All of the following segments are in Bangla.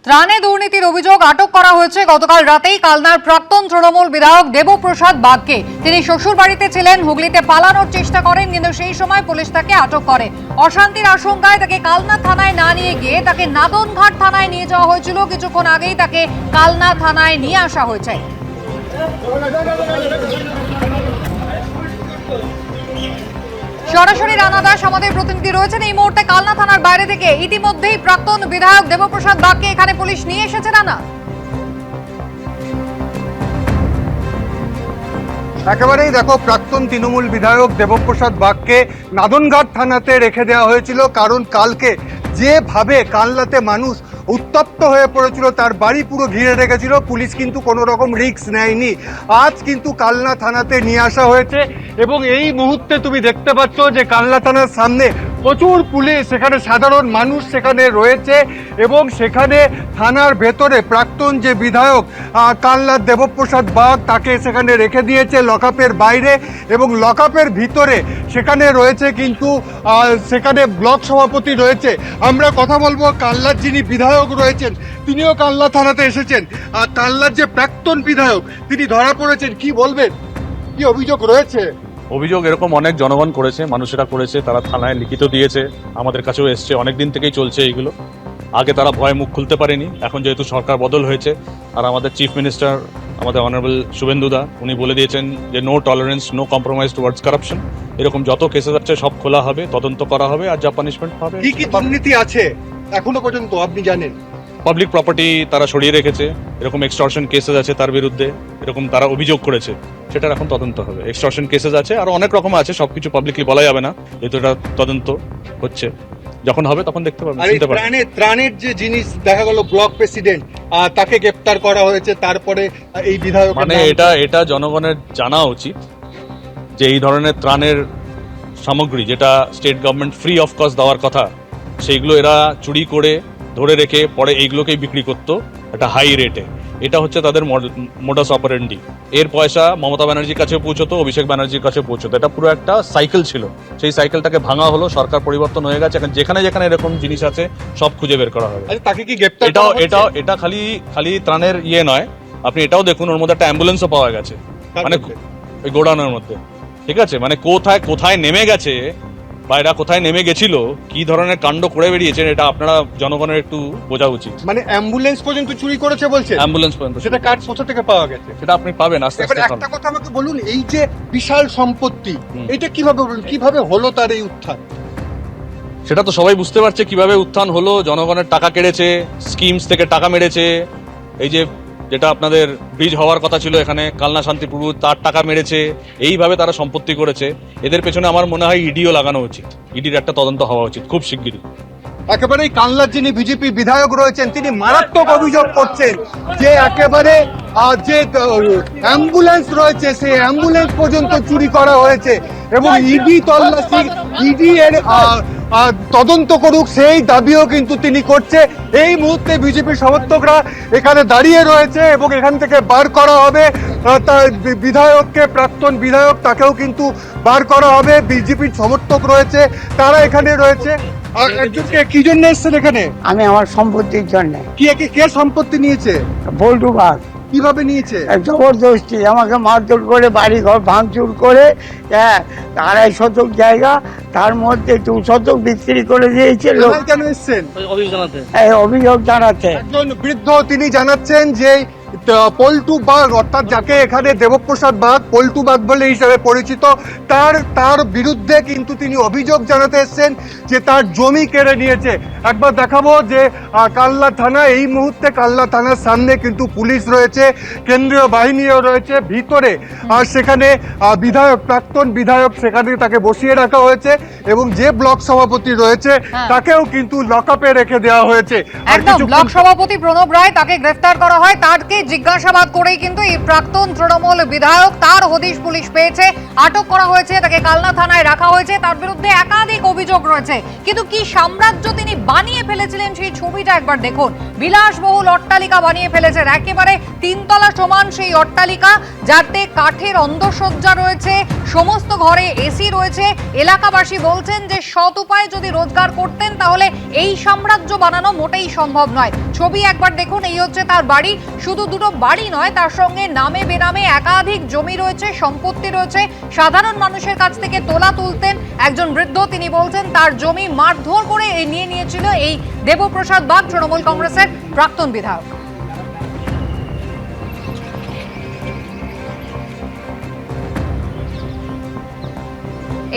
ত্রাণে দুর্নীতির অভিযোগ আটক করা হয়েছে গতকাল রাতেই কালনার প্রাক্তন তৃণমূল বিধায়ক দেবপ্রসাদ বাগকে। তিনি শ্বশুর বাড়িতে ছিলেন, হুগলিতে পালানোর চেষ্টা করেন, কিন্তু সেই সময় পুলিশ তাকে আটক করে। অশান্তির আশঙ্কায় তাকে কালনা থানায় না নিয়ে গিয়ে তাকে নাদনঘাট থানায় নিয়ে যাওয়া হয়েছিল। কিছুক্ষণ আগেই তাকে কালনা থানায় নিয়ে আসা হয়েছে। সরাসরি রানা দাস আমাদের প্রতিনিধি রয়েছেন এই মুহূর্তে কালনা থানার বাইরে থেকে। ইতিমধ্যেই প্রাক্তন বিধায়ক দেবপ্রসাদ বাগকে এখানে পুলিশ নিয়ে এসেছে। রানা, একেবারেই দেখো, প্রাক্তন তৃণমূল বিধায়ক দেবপ্রসাদ বাগকে নাদনঘাট থানাতে রেখে দেওয়া হয়েছিল, কারণ কালকে যেভাবে কালনাতে মানুষ উত্তপ্ত হয়ে পড়েছিল, তার বাড়ি পুরো ঘিরে রেখেছিল, পুলিশ কিন্তু কোনো রকম রিস্ক নেয়নি। আজ কিন্তু কালনা থানাতে নিয়ে আসা হয়েছে এবং এই মুহূর্তে তুমি দেখতে পাচ্ছ যে কালনা থানার সামনে প্রচুর পুলিশ, সেখানে সাধারণ মানুষ সেখানে রয়েছে এবং সেখানে থানার ভেতরে প্রাক্তন যে বিধায়ক কালনার দেবপ্রসাদ বাগ, তাকে সেখানে রেখে দিয়েছে লকআপের বাইরে এবং লকআপের ভিতরে সেখানে রয়েছে কিন্তু সেখানে ব্লক সভাপতি রয়েছে। আমরা কথা বলবো কালনার যিনি বিধায়ক রয়েছেন, তিনিও কালনা থানাতে এসেছেন। আর কালনার যে প্রাক্তন বিধায়ক, তিনি ধরা পড়েছেন, কি বলবেন, কি অভিযোগ রয়েছে? অভিযোগ এরকম অনেক জনগণ করেছে, মানুষেরা করেছে, তারা থানায় লিখিত দিয়েছে, আমাদের কাছেও এসছে, অনেক দিন থেকেই চলছে এইগুলো। আগে তারা ভয়ে মুখ খুলতে পারেনি, এখন যেহেতু সরকার বদল হয়েছে আর আমাদের চিফ মিনিস্টার আমাদের অনারেবল শুভেন্দুদা উনি বলে দিয়েছেন যে no tolerance, no compromise towards corruption. এরকম যত কেসেস আছে সব খোলা হবে, তদন্ত করা হবে, আর যা পানিশমেন্ট হবে। কি কি দুর্নীতি আছে এখনো পর্যন্ত আপনি জানেন? পাবলিক প্রপার্টি তারা সরিয়ে রেখেছে, এরকম এক্সটর্শন কেসেস আছে তার বিরুদ্ধে, এরকম তারা অভিযোগ করেছে, সেটার এখন তদন্ত হবে। এক্সটর্শন কেসেস আছে, আর অনেক রকম আছে, সবকিছু পাবলিকলি বলা যাবে না, যেহেতু এটা তদন্ত হচ্ছে। যখন হবে তখন দেখতে পাবেন, শুনতে পাবেন। ত্রাণের যে জিনিস দেখা গেল, ব্লক প্রেসিডেন্ট তাকে গ্রেপ্তার করা হয়েছে, তারপরে এই বিধায়ক, মানে এটা জনগণের জানা উচিত যে এই ধরনের ত্রাণের সামগ্রী যেটা state government free of cost দেওয়ার কথা, সেইগুলো এরা চুরি করে ধরে রেখে পরে এইগুলোকেই বিক্রি করতো একটা হাই রেটে। এটা হচ্ছে তাদের মোডাস অপারেন্ডি। এর পয়সা মমতা ব্যানার্জির কাছে পৌঁছতো, অভিষেক ব্যানার্জির কাছে পৌঁছতো। এটা পুরো একটা সাইকেল ছিল, সেই সাইকেলটাকে ভাঙা হলো, সরকার পরিবর্তন হয়ে গেছে, এখন যেখানে যেখানে এরকম জিনিস আছে সব খুঁজে বের করা হবে। তাকে কি গ্রেপ্তার? এটা খালি ত্রাণের ইয়ে নয়, আপনি এটাও দেখুন, ওর মধ্যে একটা অ্যাম্বুলেন্সও পাওয়া গেছে, মানে ওই গোডাউনের মধ্যে। ঠিক আছে, মানে কোথায় নেমে গেছে বা এরা কোথায় নেমে গেছিল, কি ধরনের কাণ্ড করে বেরিয়েছেন, এটা আপনারা জনগণের একটু বোঝা উচিত। মানে অ্যাম্বুলেন্স পর্যন্ত চুরি করেছে বলছে? অ্যাম্বুলেন্স পর্যন্ত। সেটা কার কোথা থেকে পাওয়া গেছে? সেটা আপনি পাবেন আস্তে আস্তে। একটা কথা আমাকে বলুন, এই যে বিশাল সম্পত্তি, এটা কিভাবে হলো তার এই উত্থান? সেটা তো সবাই বুঝতে পারছে কিভাবে উত্থান হলো। জনগণের টাকা কেড়েছে, স্কিমস থেকে টাকা মেরেছে। এই যেটা আপনাদের ব্রিজ হওয়ার কথা ছিল এখানে কালনা শান্তিপুর, তার টাকা মেরেছে, এইভাবে তারা সম্পত্তি করেছে। এদের পেছনে আমার মনে হয় ইডিও লাগানো উচিত, ইডির একটা তদন্ত হওয়া উচিত খুব শিগগিরই। একেবারেই কালনার যিনি বিজেপি বিধায়ক রয়েছেন, তিনি মারাত্মক অভিযোগ করছেন যে একেবারে যে অ্যাম্বুলেন্স রয়েছে, সেই অ্যাম্বুলেন্স পর্যন্ত চুরি করা হয়েছে এবং ইডি তল্লাশি, ইডি এর তদন্ত করুক, সেই দাবিও কিন্তু তিনি করছে। এই মুহূর্তে বিজেপির সমর্থকরা এখানে দাঁড়িয়ে রয়েছে এবং এখান থেকে বার করা হবে তার বিধায়ককে, প্রাক্তন বিধায়ক, তাকেও কিন্তু বার করা হবে। বিজেপির সমর্থক রয়েছে, তারা এখানে রয়েছে। আর একজনকে কি জন্য এসছেন এখানে? আমি আমার সম্পত্তির জন্য। কে সম্পত্তি নিয়েছে? বল্টু বাগ। কিভাবে নিয়েছে? জবরদস্তি আমাকে মারধর করে, বাড়ি ঘর ভাঙচুর করে, 2.5 শতক জায়গা, তার মধ্যে 2 শতক বিক্রি করে দিয়েছে। কেন এসছেন? অভিযোগ জানাতে। একজন বৃদ্ধ, তিনি জানাচ্ছেন যে পল্টু বাগ, অর্থাৎ যাকে এখানে দেবপ্রসাদ বাগ পল্টু বাগ বলে হিসাবে পরিচিত, তার বিরুদ্ধে কিন্তু তিনি অভিযোগ জানাতে এসেছেন যে তার জমি কেড়ে নিয়েছে। একবার দেখাবো যে কালনা থানা, এই মুহূর্তে কালনা থানার সামনে কিন্তু পুলিশ রয়েছে, কেন্দ্রীয় বাহিনীও রয়েছে ভিতরে, আর সেখানে বিধায়ক, প্রাক্তন বিধায়ক, সেখানে তাকে বসিয়ে রাখা হয়েছে এবং যে ব্লক সভাপতি রয়েছে তাকেও কিন্তু লকআপে রেখে দেওয়া হয়েছে। একদম ব্লক সভাপতি প্রণব রায়, তাকে গ্রেফতার করা হয়। তাকে জিজ্ঞাসাবাদ করেই কিন্তু এই প্রাক্তন তৃণমূল বিধায়ক, তার হদিশ পুলিশ পেয়েছে, আটক করা হয়েছে, তাকে কালনা থানায় রাখা হয়েছে। তার বিরুদ্ধে একাধিক অভিযোগ রয়েছে, কিন্তু কি সাম্রাজ্য তিনি বানিয়ে ফেলেছিলেন সেই ছবিটা একবার দেখুন। বিলাসবহুল অট্টালিকা বানিয়ে ফেলেছেন, একেবারে 3 তলা সমান সেই অট্টালিকা, যাতে কাঠের অন্দরসজ্জা রয়েছে, সমস্ত ঘরে এসি রয়েছে। এলাকাবাসী বলছেন যে সৎ উপায়ে যদি রোজগার করতেন তাহলে এই সাম্রাজ্য বানানো মোটেই সম্ভব নয়। ছবি একবার দেখুন, এই হচ্ছে তার বাড়ি। শুধু দুটো বাড়ি নয়, তার সঙ্গে নামে বেনামে একাধিক জমি রয়েছে, সম্পত্তি রয়েছে। সাধারণ মানুষের কাছ থেকে তোলা তুলতেন। একজন বৃদ্ধ, তিনি বলছেন তার জমি মারধর করে নিয়ে নিয়েছিল এই দেবপ্রসাদ বাগ, তৃণমূল কংগ্রেসের প্রাক্তন বিধায়ক।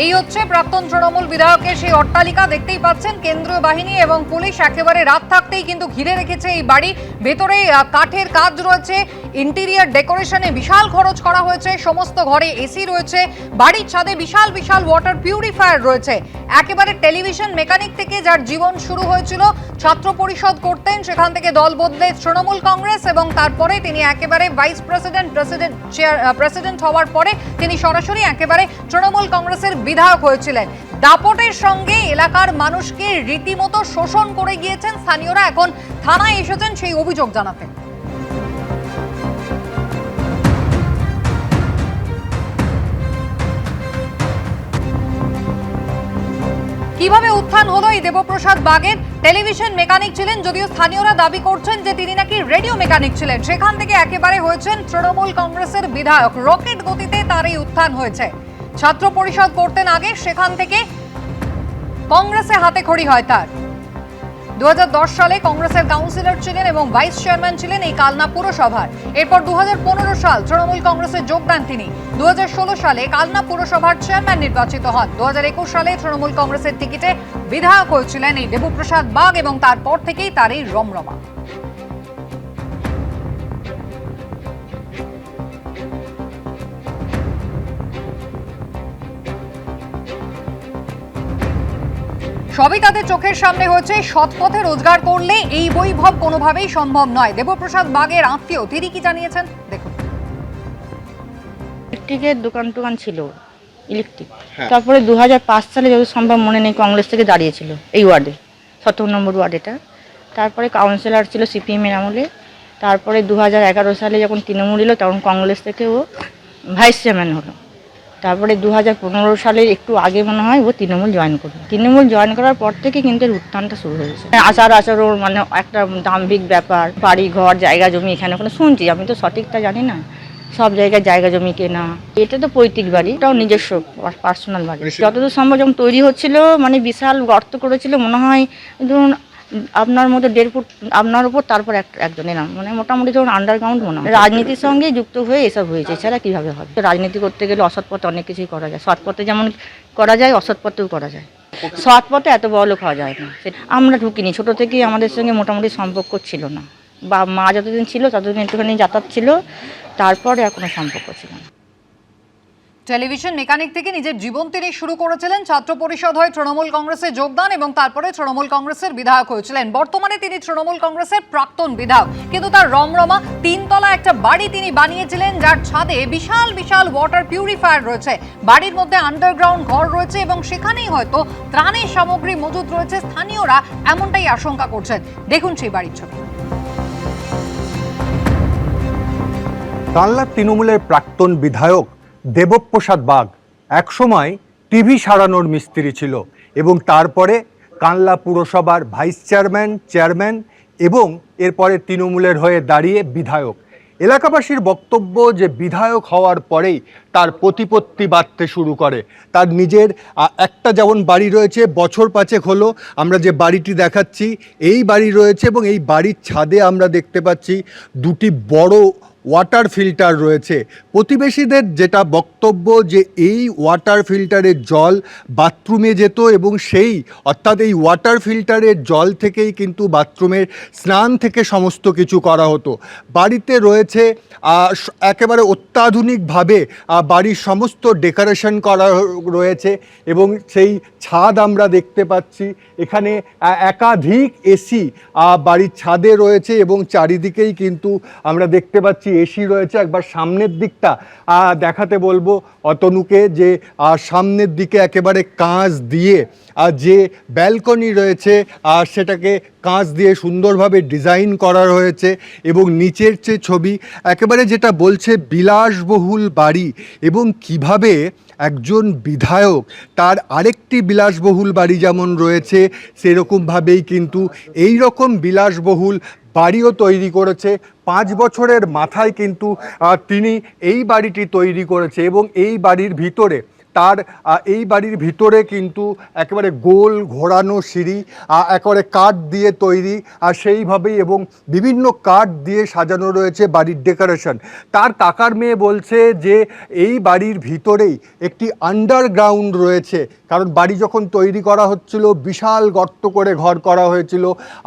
এই হচ্ছে প্রাক্তন তৃণমূল বিধায়কের সেই অট্টালিকা। দেখতেই পাচ্ছেন কেন্দ্রীয় বাহিনী এবং পুলিশ একেবারে রাত থাকতেই কিন্তু ঘিরে রেখেছে এই বাড়ি। ভেতরে কাঠের কাজ রয়েছে, ইন্টেরিয়ার ডেকোরেশনে বিশাল খরচ করা হয়েছে, সমস্ত ঘরে এসি রয়েছে, বাড়ির ছাদে বিশাল বিশাল ওয়াটার পিউরিফায়ার রয়েছে। একেবারে টেলিভিশন মেকানিক থেকে যার জীবন শুরু হয়েছিল, ছাত্র পরিষদ করতেন, সেখান থেকে দল বদলে তৃণমূল কংগ্রেস এবং তারপরে তিনি একেবারে ভাইস প্রেসিডেন্ট হওয়ার পরে তিনি সরাসরি একেবারে তৃণমূল কংগ্রেসের বিধায়ক হয়েছিলেন। দাপটের সঙ্গে এলাকার মানুষকে রীতিমতো শোষণ করে গিয়েছেন স্থানীয়রা। এখন থানায় এসেছেন সেই অভিযোগ জানাতে। কিভাবে উত্থান হলো এই দেবপ্রসাদ বাগের? টেলিভিশন মেকানিক ছিলেন, যদিও স্থানীয়রা দাবি করছেন যে তিনি নাকি রেডিও মেকানিক ছিলেন। সেখান থেকে একেবারে হয়েছেন তৃণমূল কংগ্রেসের বিধায়ক। রকেট গতিতে তার এই উত্থান হয়েছে। ছাত্র পরিষদ করতেন আগে, সেখান থেকে কংগ্রেসে হাতে খড়ি হয় তার। 2010 সালে কংগ্রেসের কাউন্সিলর ছিলেন এবং ভাইস চেয়ারম্যান ছিলেন এই কালনা পুরসভার। এরপর 2015 সাল তৃণমূল কংগ্রেসে যোগ দেন তিনি। 2016 সালে কালনা পুরসভার চেয়ারম্যান নির্বাচিত হন। 2021 সালে তৃণমূল কংগ্রেসের টিকিটে বিধায়ক হয়েছিলেন এই দেবপ্রসাদ বাগ এবং তারপর থেকেই তার এই রমরমা। সবই তাদের চোখের সামনে হয়েছে। সৎ পথে রোজগার করলে এই বৈভব কোনোভাবেই সম্ভব নয়। দেবপ্রসাদ বাগের আত্মীয় তিনি কি জানিয়েছেন দেখুন। ইলেকট্রিকের দোকান ছিল, ইলেকট্রিক। তারপরে 2005 সালে যত সম্ভব মনে নেই, কংগ্রেস থেকে দাঁড়িয়েছিল এই ওয়ার্ডে, 17 নম্বর ওয়ার্ড এটা। তারপরে কাউন্সিলর ছিল সিপিএমের আমলে। তারপরে 2011 সালে যখন তৃণমূল এলো, তখন কংগ্রেস থেকে ও ভাইস চেয়ারম্যান হলো। তারপরে 2015 সালে একটু আগে মনে হয় ও তৃণমূল জয়েন করলো। তৃণমূল জয়েন করার পর থেকে কিন্তু এর উত্থানটা শুরু হয়েছে। আচার ওর মানে একটা দাম্ভিক ব্যাপার, বাড়ি ঘর জায়গা জমি এখানে ওখানে শুনছি, আমি তো সঠিকটা জানি না। সব জায়গায় জায়গা জমি কেনা, এটা তো পৈতৃক বাড়ি, এটাও নিজস্ব পার্সোনাল বাড়ি। যতদূর সম্ভব যখন তৈরি হচ্ছিল, মানে বিশাল গর্ত করেছিল, মনে হয় ধরুন আপনার মতো 1.5 ফুট আপনার উপর, তারপর একজনের নাম, মানে মোটামুটি ধরুন আন্ডারগ্রাউন্ড মনে হয়। রাজনীতির সঙ্গে যুক্ত হয়ে এসব হয়েছে, এছাড়া কীভাবে হবে? রাজনীতি করতে গেলে অসৎ পথে অনেক কিছুই করা যায়। সৎ পথে যেমন করা যায়, অসৎ পথেও করা যায়। সৎ পথে এত বড় লোক হওয়া যায় না। আমরা ঢুকিনি, ছোটো থেকেই আমাদের সঙ্গে মোটামুটি সম্পর্ক ছিল না। বা মা যতদিন ছিল ততদিন একটুখানি যাতায়াত ছিল, তারপরে আর কোনো সম্পর্ক ছিল না। টেলিভিশন মেকানিক থেকে নিজের জীবন তিনি শুরু করেছিলেন। ছাত্র পরিষদ হয়ে তৃণমূল কংগ্রেসে যোগদান এবং তারপরে তৃণমূল কংগ্রেসের বিধায়ক হয়েছিলেন। বর্তমানে তিনি তৃণমূল কংগ্রেসের প্রাক্তন বিধায়ক। কিন্তু তার রমরমা 3 তলা একটা বাড়ি তিনি বানিয়েছিলেন, যার ছাদে বিশাল বিশাল ওয়াটার পিউরিফায়ার রয়েছে। বাড়ির মধ্যে আন্ডারগ্রাউন্ড ঘর রয়েছে এবং সেখানেই হয়তো ত্রাণের সামগ্রী মজুদ রয়েছে। স্থানীয়রা এমনটাই আশঙ্কা করছেন। দেখুন সেই বাড়ির ছবি। কালনা তৃণমূলের প্রাক্তন বিধায়ক দেবপ্রসাদ বাগ একসময় টিভি সারানোর মিস্ত্রি ছিল এবং তারপরে কালনা পুরসভার ভাইস চেয়ারম্যান এবং এরপরে তৃণমূলের হয়ে দাঁড়িয়ে বিধায়ক। এলাকাবাসীর বক্তব্য যে বিধায়ক হওয়ার পরেই তার প্রতিপত্তি বাড়তে শুরু করে। তার নিজের একটা যেমন বাড়ি রয়েছে, বছর 5 হলো আমরা যে বাড়িটি দেখাচ্ছি এই বাড়ি রয়েছে এবং এই বাড়ির ছাদে আমরা দেখতে পাচ্ছি 2টি বড় ওয়াটার ফিল্টার রয়েছে। প্রতিবেশীদের যেটা বক্তব্য যে এই ওয়াটার ফিল্টারের জল বাথরুমে যেত এবং অর্থাৎ এই ওয়াটার ফিল্টারের জল থেকেই কিন্তু বাথরুমের স্নান থেকে সমস্ত কিছু করা হতো। বাড়িতে রয়েছে একেবারে অত্যাধুনিকভাবে বাড়ির সমস্ত ডেকোরেশন করা রয়েছে এবং সেই ছাদ আমরা দেখতে পাচ্ছি। এখানে একাধিক এসি বাড়ির ছাদে রয়েছে এবং চারিদিকেই কিন্তু আমরা দেখতে পাচ্ছি এসি রয়েছে। একবার সামনের দিকটা দেখাতে বলবো অতনুকে, যে সামনের দিকে একেবারে কাঁচ দিয়ে যে ব্যালকনি রয়েছে সেটাকে কাঁচ দিয়ে সুন্দরভাবে ডিজাইন করা হয়েছে এবং নিচের যে ছবি একেবারে যেটা বলছে বিলাসবহুল বাড়ি এবং কিভাবে একজন বিধায়ক তার আরেকটি বিলাসবহুল বাড়ি যেমন রয়েছে সেরকমভাবেই কিন্তু এই রকম বিলাসবহুল বাড়িও তৈরি করেছে। 5 বছরের মাথায় কিন্তু তিনি এই বাড়িটি তৈরি করেছে এবং এই বাড়ির ভিতরে এই বাড়ির ভিতরে কিন্তু একেবারে গোল ঘোরানো সিঁড়ি, একেবারে কাঠ দিয়ে তৈরি, আর সেইভাবেই এবং বিভিন্ন কাঠ দিয়ে সাজানো রয়েছে বাড়ির ডেকোরেশন। তার কাকার মেয়ে বলছে যে এই বাড়ির ভিতরেই একটি আন্ডারগ্রাউন্ড রয়েছে, কারণ বাড়ি যখন তৈরি করা হচ্ছিল বিশাল গর্ত করে ঘর করা হয়েছিল,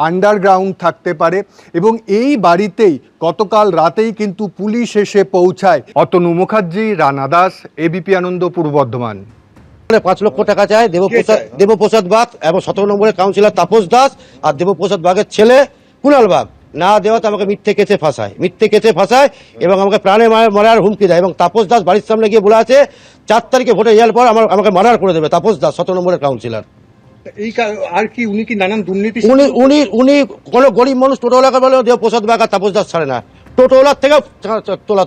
আন্ডারগ্রাউন্ড থাকতে পারে। এবং এই বাড়িতেই গতকাল রাতেই কিন্তু পুলিশ এসে পৌঁছায়। অতনু মুখার্জি, রানা দাস, এবিপি আনন্দ, পূর্ব বর্ধমান। 5 লক্ষ টাকা চায় দেবপ্রসাদ বাগ এবং 17 নম্বরের কাউন্সিলর তাপস দাস আর দেবপ্রসাদ বাগের ছেলে কুণাল বাগ। না দেওয়াতে আমাকে মিথ্যে কেসে ফাঁসায় এবং আমাকে প্রাণে মারার হুমকি দেয়। এবং তাপস দাস বাড়ির সামনে গিয়ে বলে আছে 4 তারিখে ভোটে যাওয়ার পর আমাকে মার্ডার করে দেবে। তাপস দাস 17 নম্বরের কাউন্সিলর। এই আর কি উনি কি নানান দুর্নীতি? উনি কোনো গরিব মানুষ টোটোওয়ালাকে বলে দেবপ্রসাদ বাগ আর তাপস দাস ছাড়ে না, টোটোওয়ালার থেকে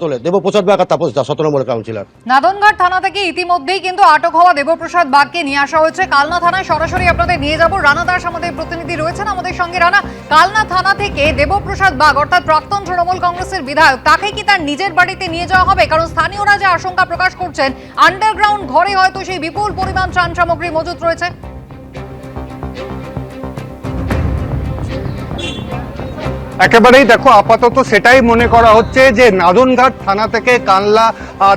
তোলে দেবপ্রসাদ বাগ আর তাপস দাস 17 নম্বরের কাউন্সিলর। নাদনঘাট থানা থেকে ইতিমধ্যেই কিন্তু আটক হওয়া দেবপ্রসাদ বাগকে নিয়ে আসা হয়েছে কালনা থানায়। সরাসরি আপনাদের নিয়ে যাব, রানা দাস আমাদের প্রতিনিধি রয়েছেন আমাদের সঙ্গে। রানা, কালনা থানা থেকে দেবপ্রসাদ বাগ অর্থাৎ প্রাক্তন তৃণমূল কংগ্রেসের বিধায়ক, তাকে কি তার নিজের বাড়িতে নিয়ে যাওয়া হবে? কারণ স্থানীয়রা যে আশঙ্কা প্রকাশ করছেন আন্ডারগ্রাউন্ড ঘরে হয়তো সেই বিপুল পরিমাণ ত্রাণ সামগ্রী মজুত রয়েছে। একেবারেই দেখো, আপাতত সেটাই মনে করা হচ্ছে যে নাদনঘাট থানা থেকে কানলা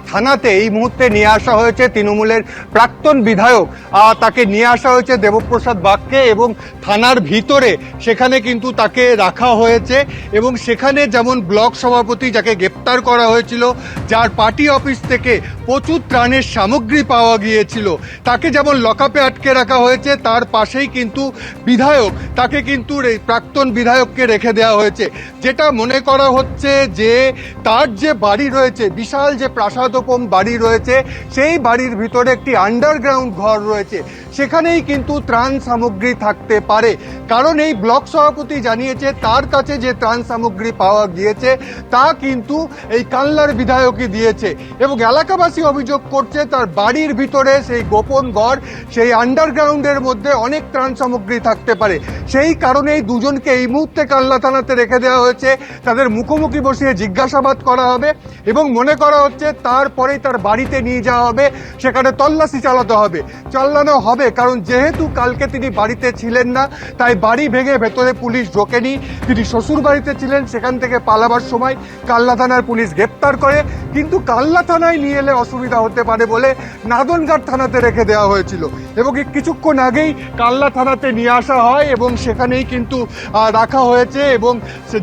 থানাতে এই মুহূর্তে নিয়ে আসা হয়েছে তৃণমূলের প্রাক্তন বিধায়ক। তাকে নিয়ে আসা হয়েছে দেবপ্রসাদ বাগকে এবং থানার ভিতরে সেখানে কিন্তু তাকে রাখা হয়েছে। এবং সেখানে যেমন ব্লক সভাপতি যাকে গ্রেপ্তার করা হয়েছিল, যার পার্টি অফিস থেকে প্রচুর ত্রাণের সামগ্রী পাওয়া গিয়েছিল, তাকে যেমন লকআপে আটকে রাখা হয়েছে, তার পাশেই কিন্তু বিধায়ক, তাকে কিন্তু প্রাক্তন বিধায়ককে রেখে দেওয়া হয়েছে। যেটা মনে করা হচ্ছে যে তার যে বাড়ি রয়েছে, বিশাল যে প্রাসাদোপম বাড়ি রয়েছে, সেই বাড়ির ভিতরে একটি আন্ডারগ্রাউন্ড ঘর রয়েছে, সেখানেই কিন্তু ত্রাণ সামগ্রী থাকতে পারে। কারণ এই ব্লক সভাপতি জানিয়েছে তার কাছে যে ত্রাণ সামগ্রী পাওয়া গিয়েছে তা কিন্তু এই কানলার বিধায়কই দিয়েছে। এবং এলাকাবাসী অভিযোগ করছে তার বাড়ির ভিতরে সেই গোপন ঘর, সেই আন্ডারগ্রাউন্ডের মধ্যে অনেক ত্রাণ সামগ্রী থাকতে পারে। সেই কারণেই দুজনকে এই মুহূর্তে কানলা থানাতে রেখে দেওয়া হয়েছে। তাদের মুখোমুখি বসিয়ে জিজ্ঞাসাবাদ করা হবে এবং মনে করা হচ্ছে তারপরেই তার বাড়িতে নিয়ে যাওয়া হবে, সেখানে তল্লাশি চালানো হবে। কারণ যেহেতু কালকে তিনি বাড়িতে ছিলেন না, তাই বাড়ি ভেঙে ভেতরে পুলিশ ঢোকেনি। তিনি শ্বশুর বাড়িতে ছিলেন, সেখান থেকে পালাবার সময় কালনা থানার পুলিশ গ্রেপ্তার করে। কিন্তু কালনা থানায় নিয়ে এলে অসুবিধা হতে পারে বলে নাদনঘাট থানাতে রেখে দেওয়া হয়েছিল এবং কিছুক্ষণ আগেই কালনা থানাতে নিয়ে আসা হয় এবং সেখানেই কিন্তু রাখা হয়েছে। এবং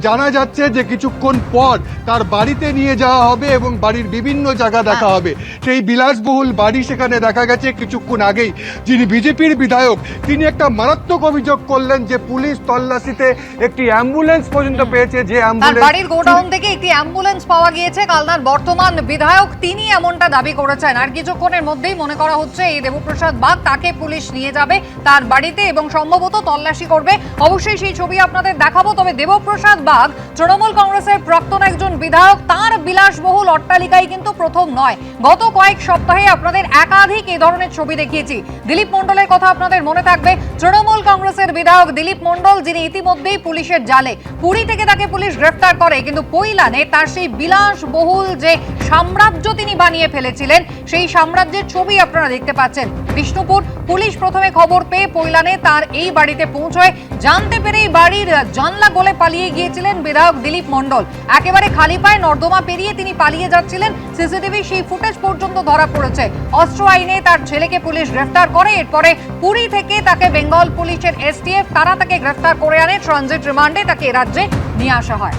জানা যাচ্ছে যে কিছুক্ষণ পর তার বাড়িতে নিয়ে যাওয়া হবে এবং বাড়ির বিভিন্ন জায়গা দেখা হবে। সেই বিলাসবহুল বাড়ি সেখানে দেখা গেছে। কিছুক্ষণ আগেই যিনি বিজেপির বিধায়ক, তিনি একটা মারাত্মক অভিযোগ করলেন যে পুলিশ তল্লাশিতে একটি অ্যাম্বুলেন্স পর্যন্ত পেয়েছে, যে অ্যাম্বুলেন্স বাড়ির গোডাউন থেকে একটি অ্যাম্বুলেন্স পাওয়া গিয়েছে। কালনার বর্তমান বিধায়ক তিনি এমনটা দাবি করেছেন। আর কিছুক্ষণের মধ্যেই মনে করা হচ্ছে এই দেবপ্রসাদ বাগ, তাকে পুলিশ নিয়ে যাবে তার বাড়িতে এবং সম্ভবত তল্লাশি করবে। অবশ্যই সেই ছবি আপনাদের দেখাবো। তবে দেবপ্রসাদ বাগ তৃণমূল কংগ্রেসের প্রাক্তন একজন বিধায়ক, তার বিলাসবহুল অট্টালিকায় কিন্তু প্রথম নয়। গত কয়েক সপ্তাহে আপনাদের একাধিক এই ধরনের ছবি দেখিয়েছি। দিলীপ মণ্ডলের কথা আপনাদের মনে থাকবে, তৃণমূল কংগ্রেসের বিধায়ক দিলীপ মণ্ডল, যিনি ইতিমধ্যেই পুলিশের জালে। পুরী থেকে তাকে পুলিশ গ্রেফতার করে, কিন্তু পৈলানে তার সেই বিলাসবহুল যে সাম্রাজ্য তিনি বানিয়ে ফেলেছিলেন, সেই সাম্রাজ্যের ছবি আপনারা দেখতে পাচ্ছেন। বিষ্ণুপুর পুলিশ প্রথমে খবর পেয়ে পৈলানে তার এই বাড়িতে পৌঁছয়। জানতে পেরে এই বাড়ির জানলা গলে পালিয়ে গিয়েছিলেন বিধায়ক দিলীপ মণ্ডল। একেবারে খালি পায়ে নর্দমা পেরিয়ে তিনি পালিয়ে যাচ্ছিলেন। সিসিটিভি সেই ফুটেজ পর্যন্ত ধরা পড়েছে। অস্ত্র আইনে তার ছেলেকে পুলিশ গ্রেফতার করে। এরপরে পুরী থেকে তাকে বেঙ্গল পুলিশের এসটিএফ, তারা তাকে গ্রেফতার করে আনে। ট্রানজিট রিমান্ডে তাকে রাজ্যে নিয়ে আসা হয়।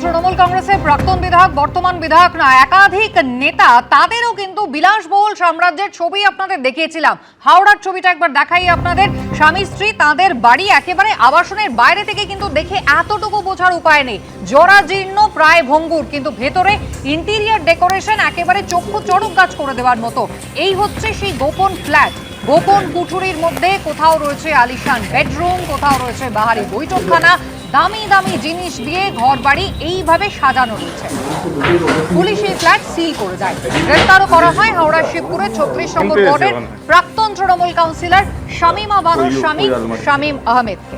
তৃণমূল কংগ্রেসের প্রাক্তন বিধায়ক, বর্তমান বিধায়ক না, একাধিক নেতা, তাদেরও কিন্তু বিলাসবহুল সাম্রাজ্যের ছবি আপনাদের দেখিয়েছিলাম। হাওড়ার ছবিটা একবার দেখাই আপনাদের। স্বামী স্ত্রী, তাদের বাড়ি একেবারে আবাসনের বাইরে থেকে কিন্তু দেখে এতটুকু বোঝার উপায় নেই। জরাজীর্ণ, প্রায় ভঙ্গুর, কিন্তু ভেতরে ইন্টেরিয়ার ডেকোরেশন একেবারে চক্ষু চড়ক গাছ করে দেওয়ার মতো। এই হচ্ছে সেই গোপন ফ্ল্যাট। গোপন কুঠুরির মধ্যে কোথাও রয়েছে আলিশান বেডরুম, কোথাও রয়েছে বাহারি বৈঠকখানা, দামি দামি জিনিস দিয়ে ঘর বাড়ি এইভাবে সাজানো রয়েছে। পুলিশ এই ফ্ল্যাট সিল করে দেয়। গ্রেফতারও করা হয় হাওড়ার শিবপুরের 36 নম্বর ওয়ার্ডের প্রাক্তন তৃণমূল কাউন্সিলর শামীমা বানুর স্বামী শামীম আহমেদকে।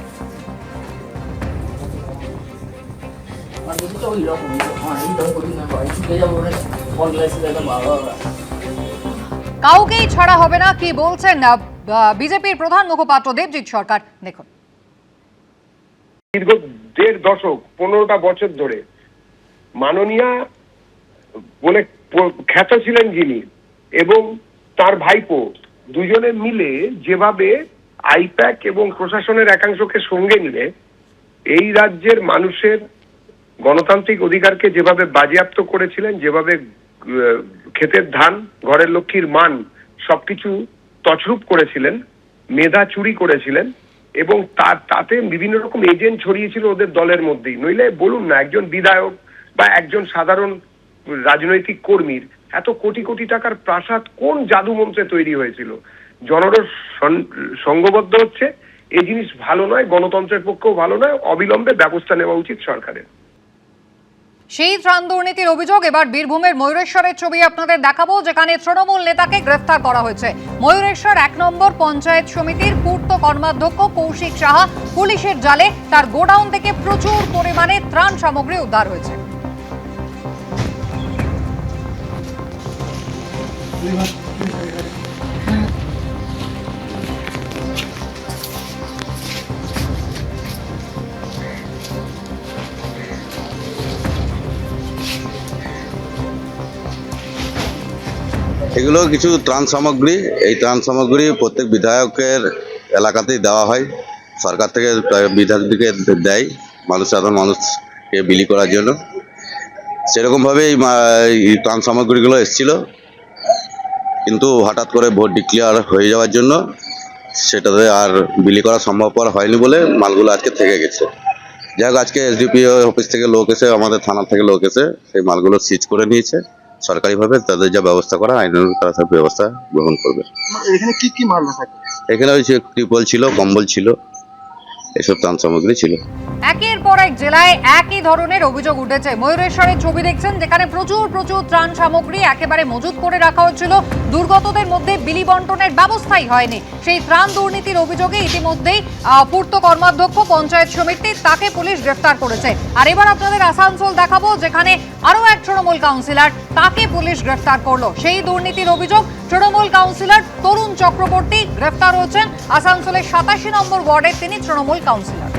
কাউকেই ছাড়া হবে না, কি বলছেন বিজেপির প্রধান মুখপাত্র দেবজিৎ সরকার, দেখুন। দীর্ঘ 1.5 দশক 15টা বছর ধরে মাননীয়া বলে খ্যাত ছিলেন যিনি এবং তার ভাইপো দুজনে মিলে যেভাবে আইপ্যাক এবং প্রশাসনের একাংশকে সঙ্গে নিয়ে এই রাজ্যের মানুষের গণতান্ত্রিক অধিকারকে যেভাবে বাজেয়াপ্ত করেছিলেন, যেভাবে ক্ষেতের ধান, ঘরের লক্ষ্মীর মান সবকিছু তছরূপ করেছিলেন, মেধা চুরি করেছিলেন এবং তাতে বিভিন্ন রকম এজেন্ট ছড়িয়েছিল ওদের দলের মধ্যেই। নইলে বলুন না, একজন বিধায়ক বা একজন সাধারণ রাজনৈতিক কর্মীর এত কোটি কোটি টাকার প্রাসাদ কোন জাদু মন্ত্রে তৈরি হয়েছিল? জনরস সংঘবদ্ধ হচ্ছে, এই জিনিস ভালো নয়, গণতন্ত্রের পক্ষেও ভালো নয়। অবিলম্বে ব্যবস্থা নেওয়া উচিত সরকারের। সেই ত্রাণ দুর্নীতির অভিযোগ এবার বীরভূমের ময়ূরেশ্বরের ছবি আপনাদের দেখাবো, যেখানে তৃণমূল নেতাকে গ্রেফতার করা হয়েছে। ময়ূরেশ্বর 1 নম্বর পঞ্চায়েত সমিতির পূর্ত কর্মাধ্যক্ষ কৌশিক সাহা পুলিশের জালে তার গোডাউন থেকে প্রচুর পরিমাণে ত্রাণ সামগ্রী উদ্ধার হয়েছে। এগুলো কিছু ত্রাণ সামগ্রী। এই ত্রাণ সামগ্রী প্রত্যেক বিধায়কের এলাকাতেই দেওয়া হয়। সরকার থেকে বিধায়কদেরকে দেয় সাধারণ মানুষকে বিলি করার জন্য। সেরকমভাবে এই ত্রাণ সামগ্রীগুলো এসেছিল, কিন্তু হঠাৎ করে ভোট ডিক্লেয়ার হয়ে যাওয়ার জন্য সেটাতে আর বিলি করা সম্ভবপর হয়নি বলে মালগুলো আজকে থেকে গেছে। যাই হোক, আজকে এসডিপিও অফিস থেকে লোক এসে, আমাদের থানা থেকে লোক এসে সেই মালগুলো সিজ করে নিয়েছে। সরকারিভাবে তাদের যা ব্যবস্থা করা আইনানুগ তারা সব ব্যবস্থা গ্রহণ করবে। এখানে কি কি মাল থাকে? এখানে ওই ত্রিপল ছিল, কম্বল ছিল, এসব ত্রাণ সামগ্রী ছিল। একের পর এক জেলায় একই ধরনের অভিযোগ উঠেছে। ময়ূরেশ্বরের ছবি দেখছেন, যেখানে প্রচুর ত্রাণ সামগ্রী একেবারে মজুত করে রাখা হচ্ছিল। দুর্গতদের মধ্যে বিলি বন্টনের ব্যবস্থাই হয়নি। সেই ত্রাণ দুর্নীতির অভিযোগে ইতিমধ্যেই পূর্ত কর্মাধ্যক্ষ পঞ্চায়েত সমিতি, তাকে পুলিশ গ্রেফতার করেছে। আর এবার আপনাদের আসানসোল দেখাবো, যেখানে আরো এক তৃণমূল কাউন্সিলর, তাকে পুলিশ গ্রেফতার করলো। সেই দুর্নীতির অভিযোগ তৃণমূল কাউন্সিলর তরুণ চক্রবর্তী গ্রেফতার হয়েছেন। আসানসোলের 87 নম্বর ওয়ার্ডের তিনি তৃণমূল কাউন্সিলর।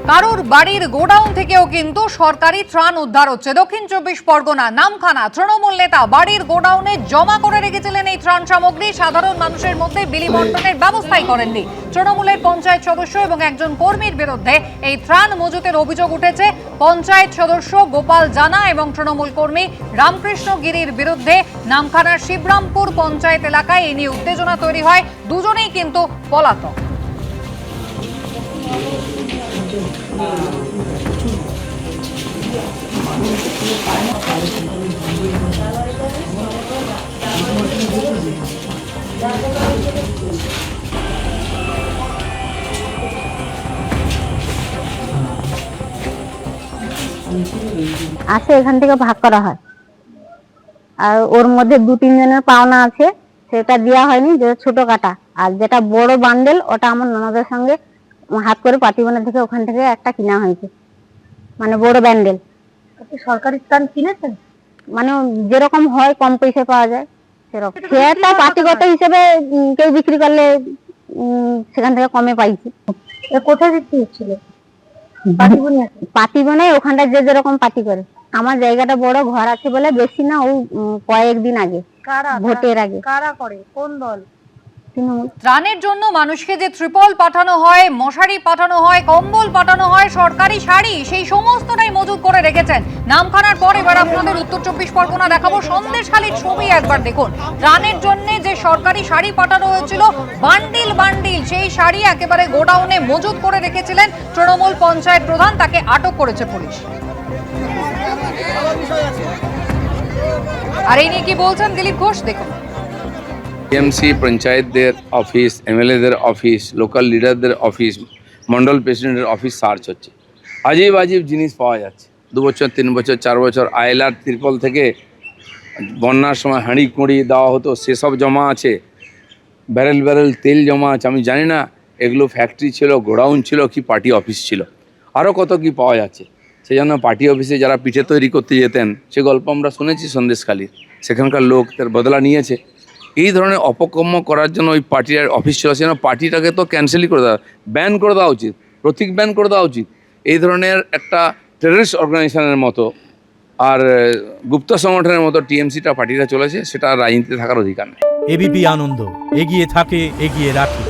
কারোর বাড়ির গোডাউন থেকেও কিন্তু সরকারি ত্রাণ উদ্ধার হচ্ছে। দক্ষিণ 24 পরগনা নামখানা তৃণমূল নেতা বাড়ির গোডাউনে জমা করে রেখেছিলেন এই ত্রাণ সামগ্রী। সাধারণ মানুষের মধ্যে বিলি বন্টনের ব্যবস্থাই করেননি। তৃণমূলের পঞ্চায়েত সদস্য এবং একজন কর্মীর বিরুদ্ধে এই ত্রাণ মজুতের অভিযোগ উঠেছে। পঞ্চায়েত সদস্য গোপাল জানা এবং তৃণমূল কর্মী রামকৃষ্ণ গিরির বিরুদ্ধে নামখানার শিবরামপুর পঞ্চায়েত এলাকায় এই নিয়ে উত্তেজনা তৈরি হয়। দুজনেই কিন্তু পলাতক। আসে এখান থেকে ভাগ করা হয়, আর ওর মধ্যে 2-3 জনের পাওনা আছে, সেটা দেওয়া হয়নি, যেটা ছোট কাটা। আর যেটা বড় বান্ডেল, ওটা আমার ননদের সঙ্গে হাত করে পাতিবানা থেকে ওখান থেকে একটা কিনা হয়েছে, মানে বড় ব্যান্ডেল। সরকারি স্থান কিনেছেন, মানে যেরকম হয় কম পয়সা পাওয়া যায় সেরকম। সেটা পার্টিগত হিসেবে কেউ বিক্রি করলে সেখান থেকে কমে পাইছি। কোথায় বিক্রি হচ্ছিল? পাতি বানায় ওখানটা যে যেরকম পাতি করে। আমার জায়গাটা বড়, ঘর আছে বলে বেশি না, ওই কয়েকদিন আগে ভোটের আগে। কারা করে, কোন দল? ত্রাণের জন্য মানুষকে যে ত্রিপল পাঠানো হয়, মশারি পাঠানো হয়, কম্বল পাঠানো হয়, সরকারি শাড়ি, সেই সমস্তটাই মজুত করে রেখেছেন। নামখানার পর এবার আপনাদের উত্তর 24 পরগনা দেখাবো। সন্দেশখালীর ছবি একবার দেখুন। ত্রাণের জন্য যে সরকারি শাড়ি পাঠানো হয়েছিল, বান্ডিল বান্ডিল সেই শাড়ি একেবারে গোডাউনে মজুত করে রেখেছিলেন তৃণমূল পঞ্চায়েত প্রধান। তাকে আটক করেছে পুলিশ। আর এই নিয়ে কি বলছেন দিলীপ ঘোষ, দেখুন। টিএমসি পঞ্চায়েতদের অফিস, এমএলএদের অফিস, লোকাল লিডারদের অফিস, মন্ডল প্রেসিডেন্টের অফিস সার্চ হচ্ছে। আজীব আজীব জিনিস পাওয়া যাচ্ছে। 2 বছর 3 বছর 4 বছর আয়লার তিরপল থেকে বন্যার সময় হাঁড়ি কুঁড়ি দেওয়া হতো, সেসব জমা আছে। ব্যারেল ব্যারেল তেল জমা আছে। আমি জানি না এগুলো ফ্যাক্টরি ছিল, গোডাউন ছিল কি পার্টি অফিস ছিল। আরও কত কি পাওয়া যাচ্ছে। সেই জন্য পার্টি অফিসে যারা পিঠে তৈরি করতে যেতেন সে গল্প আমরা শুনেছি সন্দেশখালীর, সেখানকার লোক তার বদলা নিয়েছে। এই ধরনের অপকর্ম করার জন্য ওই পার্টির অফিস ছিল, সেজন্য পার্টিটাকে তো ক্যান্সেলই করে দেওয়া, ব্যান করে দেওয়া উচিত, প্রতীক ব্যান করে দেওয়া উচিত। এই ধরনের একটা টেররিস্ট অর্গানাইজেশনের মতো আর গুপ্ত সংগঠনের মতো টিএমসিটা পার্টিটা চলেছে, সেটা রাজনীতিতে থাকার অধিকার নেই। এবিপি আনন্দ, এগিয়ে থাকে, এগিয়ে রাখে।